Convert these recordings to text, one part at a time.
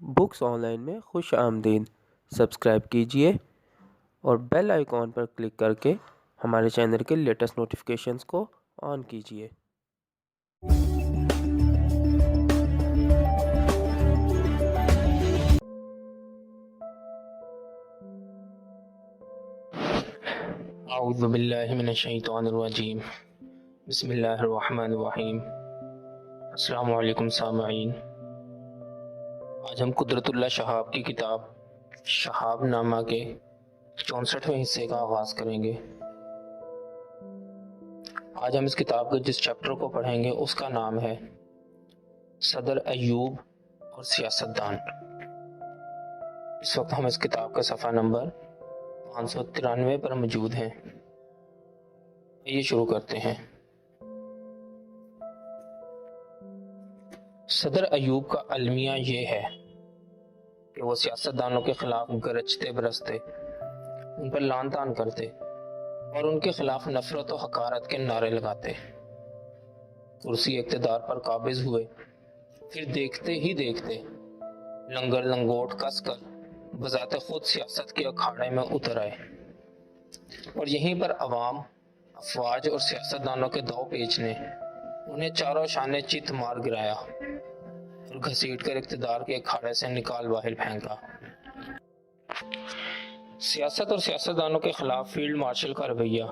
Books online में खुश आमदीद। सब्सक्राइब कीजिए और बेल आइकॉन पर क्लिक करके हमारे चैनल के लेटेस्ट नोटिफिकेशंस को ऑन कीजिए। अऊज़ु बिल्लाहि मिनश्शैतानिर्रजीम। बिस्मिल्लाहिर्रहमानिर्रहीम। अस्सलामु अलैकुम सामईन। आज हम कुदरतुल्लाह शहाब की किताब शहाब नामा के 64वें हिस्से का आगाज करेंगे। आज हम इस किताब के जिस चैप्टर को पढ़ेंगे उसका नाम है सदर अयूब और सियासतदान। इस वक्त हम इस किताब का सफ़ा नंबर 593 पर मौजूद हैं। ये शुरू करते हैं। सदर अयूब का अलमिया ये है कि वो सियासतदानों के खिलाफ गरजते बरसते, उन पर लान तान करते और उनके खिलाफ नफरत और हकारत के नारे लगाते। कुर्सी इक़्तिदार पर काबिज हुए, फिर देखते ही देखते लंगर लंगोट कस कर बजाते खुद सियासत के अखाड़े में उतर आए और यहीं पर अवाम, अफवाज और सियासतदानों के दाव पेच ने उन्हें चारों शाने चित मार गिराया और घसीट कर इक़्तिदार के अखाड़े से निकाल बाहर फेंका। सियासत और सियासतदानों के खिलाफ फील्ड मार्शल का रवैया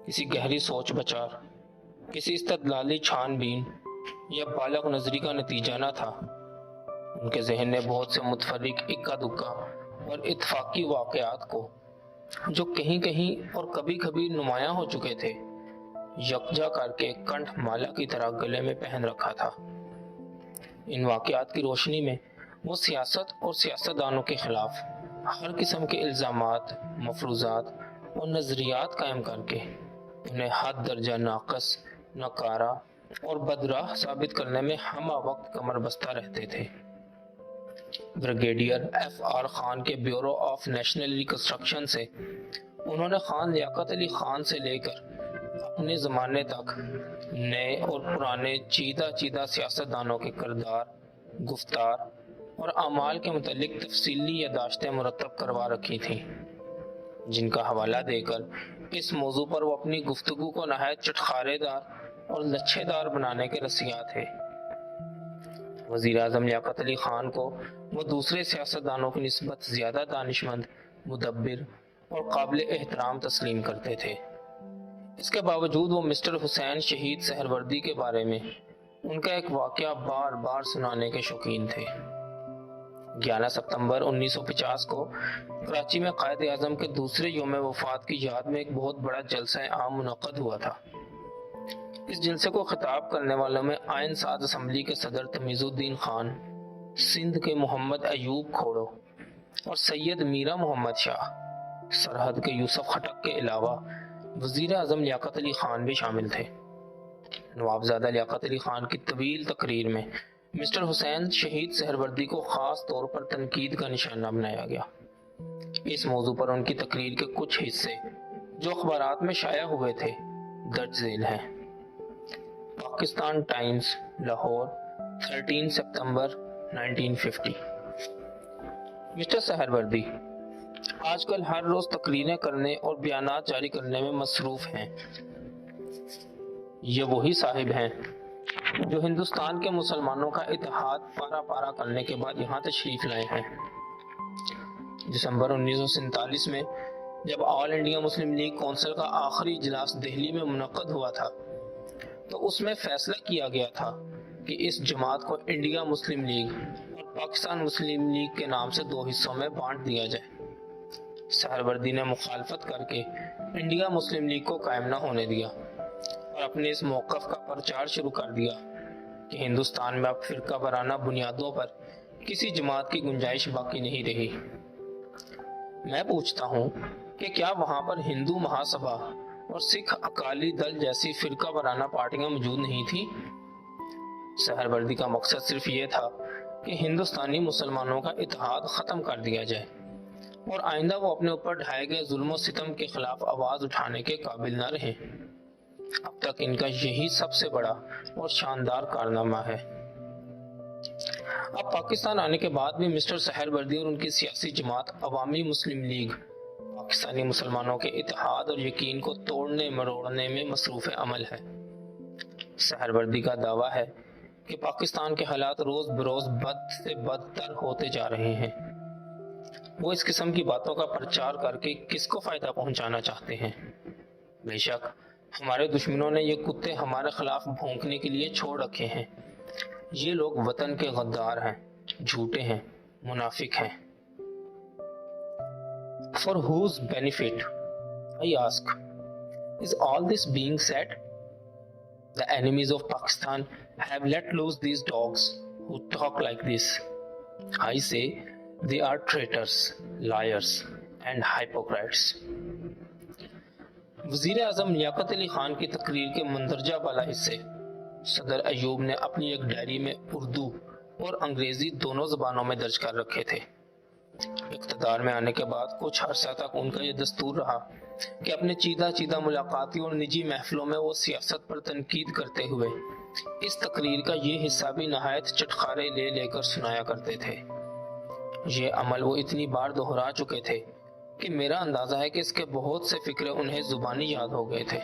किसी गहरी सोच बचार, किसी इस्तदलाली छानबीन या बालग नजरी का नतीजा न था। उनके जहन ने बहुत से मुतफरिक इक्का दुक्का और इत्तफाकी वाक़यात को, जो कहीं कहीं और कभी कभी नुमायां हो चुके थे, यकजा करके कंठ माला की तरह गले में पहन रखा था। इन वाक़यात की रोशनी में वो सियासत और सियासतदानों के खिलाफ हर किस्म के इल्ज़ामात, मफरूज़ात और नज़रियात कायम करके उन्हें हद दर्जा नाक़स, नकारा और बदराह साबित करने में हम वक्त कमर बस्ता रहते थे। Brigadier F.R. खान के ब्यूरो ऑफ नेशनल रिकंस्ट्रक्शन से उन्होंने खान लियाकत अली खान से लेकर अपने ज़माने तक नए और पुराने चीदा चीदा सियासतदानों के किरदार, गुफ्तार और अमाल के मुतल्लिक तफसीली यादाश्तें मुरतब करवा रखी थीं, जिनका हवाला देकर इस मौजू पर वो अपनी गुफ्तगू को नहायत चटखारेदार और लच्छेदार बनाने के रसिया थे। वज़ीर आज़म लियाकत अली खान को वो दूसरे सियासतदानों की निस्बत ज़्यादा दानिशमंद, मुदब्बिर और काबिल एहतराम तस्लीम करते थे। इसके बावजूद वो मिस्टर हुसैन शहीद सहरवर्दी के बारे में उनका एक वाक़या बार बार सुनाने के शौकीन थे। 11 सितंबर 1950 को कराची में कायद आज़म के दूसरे यौम वफ़ात की याद में एक बहुत बड़ा जलसा आम मुनक़्क़द हुआ था। इस जलसे को खिताब करने वालों में आइन साज असम्बली के सदर तमीज़ुद्दीन खान, सिंध के मोहम्मद अयूब खोड़ो और सैयद मीरा मोहम्मद शाह, सरहद के यूसुफ खटक के अलावा वज़ीर आज़म लियाकत अली खान भी शामिल थे। नवाबजादा लियाकत अली खान की तवील तकरीर में मिस्टर हुसैन शहीद सहरवर्दी को ख़ास तौर पर तनकीद का निशाना बनाया गया। इस मौजू पर उनकी तकरीर के कुछ हिस्से जो अखबारात में शाया हुए थे दर्ज झेल हैं। पाकिस्तान टाइम्स, लाहौर, 13 सितंबर 1950। मिस्टर सहरवर्दी आजकल हर रोज तकरीरें करने और बयानात जारी करने में मसरूफ हैं। ये वही साहिब हैं जो हिंदुस्तान के मुसलमानों का इत्तेहाद पारा पारा करने के बाद यहाँ तशरीफ लाए हैं। दिसंबर 1947 में जब all India Muslim league council का आखिरी इजलास दिल्ली में मुनक्कद हुआ था, तो उसमें फैसला किया गया था कि इस जमात को इंडिया मुस्लिम लीग और पाकिस्तान मुस्लिम लीग के नाम से दो हिस्सों में बांट दिया जाए। सहरवर्दी ने मुखालफत करके इंडिया मुस्लिम लीग को कायम न होने दिया और अपने इस मौक़िफ़ का प्रचार शुरू कर दिया कि हिंदुस्तान में अब फ़िरका वाराना बुनियादों पर किसी जमात की गुंजाइश बाकी नहीं रही। मैं पूछता हूँ कि क्या वहाँ पर हिंदू महासभा और सिख अकाली दल जैसी फ़िरका वाराना पार्टियाँ मौजूद नहीं थी? सहरवर्दी का मकसद सिर्फ ये था कि हिंदुस्तानी मुसलमानों का इत्तेहाद ख़त्म कर दिया जाए और आइंदा वो अपने ऊपर ढाए गए जुल्म सितम के खिलाफ आवाज़ उठाने के काबिल न रहें। अब तक इनका यही सबसे बड़ा और शानदार कारनामा है। اب پاکستان آنے کے بعد بھی مسٹر سہروردی اور ان کی سیاسی جماعت عوامی مسلم لیگ پاکستانی مسلمانوں کے اتحاد اور یقین کو توڑنے مروڑنے میں مصروف عمل ہے۔ سہروردی کا دعویٰ ہے کہ پاکستان کے حالات روز بروز بد سے بدتر ہوتے جا رہے ہیں۔ وہ اس قسم کی باتوں کا پرچار کر کے کس کو فائدہ پہنچانا چاہتے ہیں؟ بے شک ہمارے دشمنوں نے یہ کتے ہمارے خلاف بھونکنے کے لیے چھوڑ رکھے ہیں۔ یہ لوگ وطن کے غدار ہیں، جھوٹے ہیں، منافق ہیں۔ For whose benefit, I ask, is all this being said? The enemies of Pakistan have let loose these dogs who talk like this. I say they are traitors, liars and hypocrites. وزیر اعظم لیاقت علی خان کی تقریر کے مندرجہ بالا حصے صدر ایوب نے اپنی ایک ڈائری میں اردو اور انگریزی دونوں زبانوں میں درج کر رکھے تھے۔ اقتدار میں آنے کے بعد کچھ عرصہ تک ان کا یہ دستور رہا کہ اپنے چیدہ ملاقاتی اور نجی محفلوں میں وہ سیاست پر تنقید کرتے ہوئے اس تقریر کا یہ حصہ بھی نہایت چٹخارے لے لے کر سنایا کرتے تھے۔ یہ عمل وہ اتنی بار دہرا چکے تھے کہ میرا اندازہ ہے کہ اس کے بہت سے فقرے انہیں زبانی یاد ہو گئے تھے۔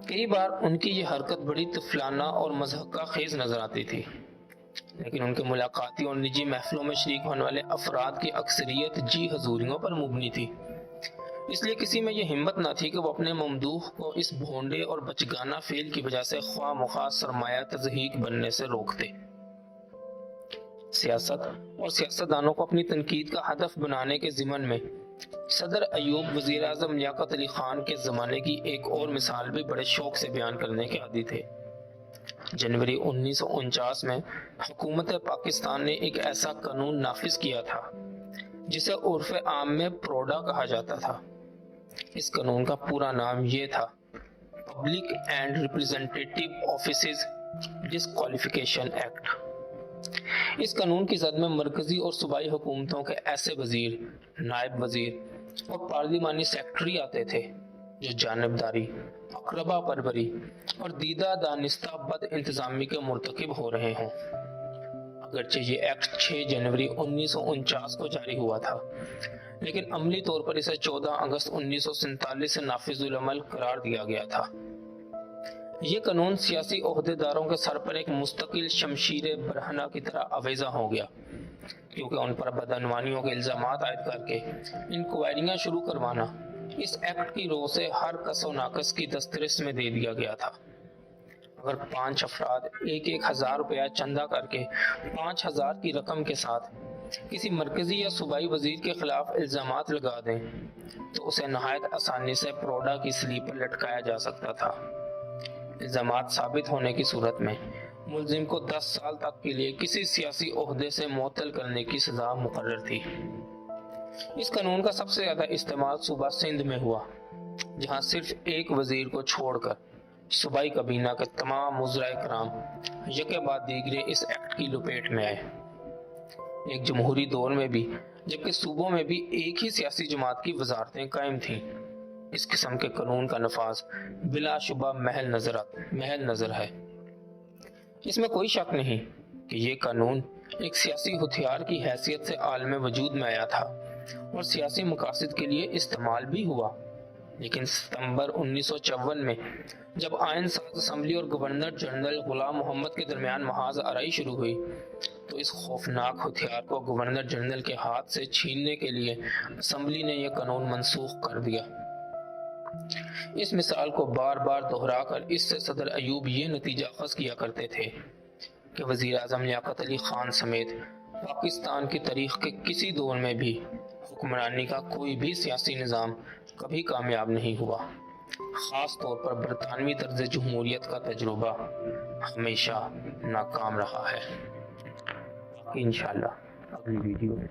کئی بار ان کی یہ حرکت بڑی طفلانہ اور مضحکہ خیز نظر آتی تھی، لیکن ان کے ملاقاتی اور نجی محفلوں میں شریک ہونے والے افراد کی اکثریت جی حضوریوں پر مبنی تھی۔ اس لیے کسی میں یہ ہمت نہ تھی کہ وہ اپنے ممدوح کو اس بھونڈے اور بچگانہ فعل کی وجہ سے خواہ مخواہ سرمایہ تضحیک بننے سے روکتے۔ سیاست اور سیاستدانوں کو اپنی تنقید کا ہدف بنانے کے ضمن میں صدر ایوب وزیر اعظم لیاقت علی خان کے زمانے کی ایک اور مثال بھی بڑے شوق سے بیان کرنے کے عادی تھے۔ جنوری 1949 میں حکومت پاکستان نے ایک ایسا قانون نافذ کیا تھا جسے عرف عام میں پروڈا کہا جاتا تھا۔ اس قانون کا پورا نام یہ تھا public and representative offices disqualification act. اس قانون کی زد میں مرکزی اور صوبائی حکومتوں کے ایسے وزیر، نائب وزیر اور پارلیمانی سیکرٹری آتے تھے جو جانبداری، اقربا پروری اور دیدہ دانستہ بد انتظامی کے مرتکب ہو رہے ہوں۔ اگرچہ یہ ایکٹ 6 جنوری 1949 کو جاری ہوا تھا، لیکن عملی طور پر اسے 14 اگست 1947 سے نافذ العمل قرار دیا گیا تھا۔ یہ قانون سیاسی عہدیداروں کے سر پر ایک مستقل شمشیر برہنہ کی طرح آویزاں ہو گیا، کیونکہ ان پر بدعنوانیوں کے الزامات عائد کر کے انکوائریاں شروع کروانا اس ایکٹ کی رو سے ہر کس و ناقص کی دسترس میں دے دیا گیا تھا۔ اگر 5 افراد 1,000 روپیہ چندہ کر کے 5,000 کی رقم کے ساتھ کسی مرکزی یا صوبائی وزیر کے خلاف الزامات لگا دیں تو اسے نہایت آسانی سے پروڈا کی سلیپ پر لٹکایا جا سکتا تھا۔ الزامات ثابت ہونے کی صورت میں ملزم کو 10 سال تک کے لیے کسی سیاسی عہدے سے معطل کرنے کی سزا مقرر تھی۔ اس قانون کا سب سے زیادہ استعمال صوبہ سندھ میں ہوا، جہاں صرف ایک وزیر کو چھوڑ کر صوبائی کابینہ کے تمام وزراء کرام یکے بعد دیگرے اس ایکٹ کی لپیٹ میں آئے۔ ایک جمہوری دور میں بھی جبکہ صوبوں میں بھی ایک ہی سیاسی جماعت کی وزارتیں قائم تھیں، اس قسم کے قانون کا نفاذ بلا شبہ محل نظر ہے۔ اس میں کوئی شک نہیں کہ یہ قانون ایک سیاسی ہتھیار کی حیثیت سے عالم وجود میں آیا تھا اور سیاسی مقاصد کے لیے استعمال بھی ہوا، لیکن ستمبر 1954 میں جب آئین ساز اسمبلی اور گورنر جنرل غلام محمد کے درمیان محاذ آرائی شروع ہوئی تو اس خوفناک ہتھیار کو گورنر جنرل کے ہاتھ سے چھیننے کے لیے اسمبلی نے یہ قانون منسوخ کر دیا۔ اس مثال کو بار بار دہرا کر اس سے صدر ایوب یہ نتیجہ اخذ کیا کرتے تھے کہ وزیر اعظم لیاقت علی خان سمیت پاکستان کی تاریخ کے کسی دور میں بھی حکمرانی کا کوئی بھی سیاسی نظام کبھی کامیاب نہیں ہوا، خاص طور پر برطانوی طرز جمہوریت کا تجربہ ہمیشہ ناکام رہا ہے۔ انشاءاللہ اگلی ویڈیو میں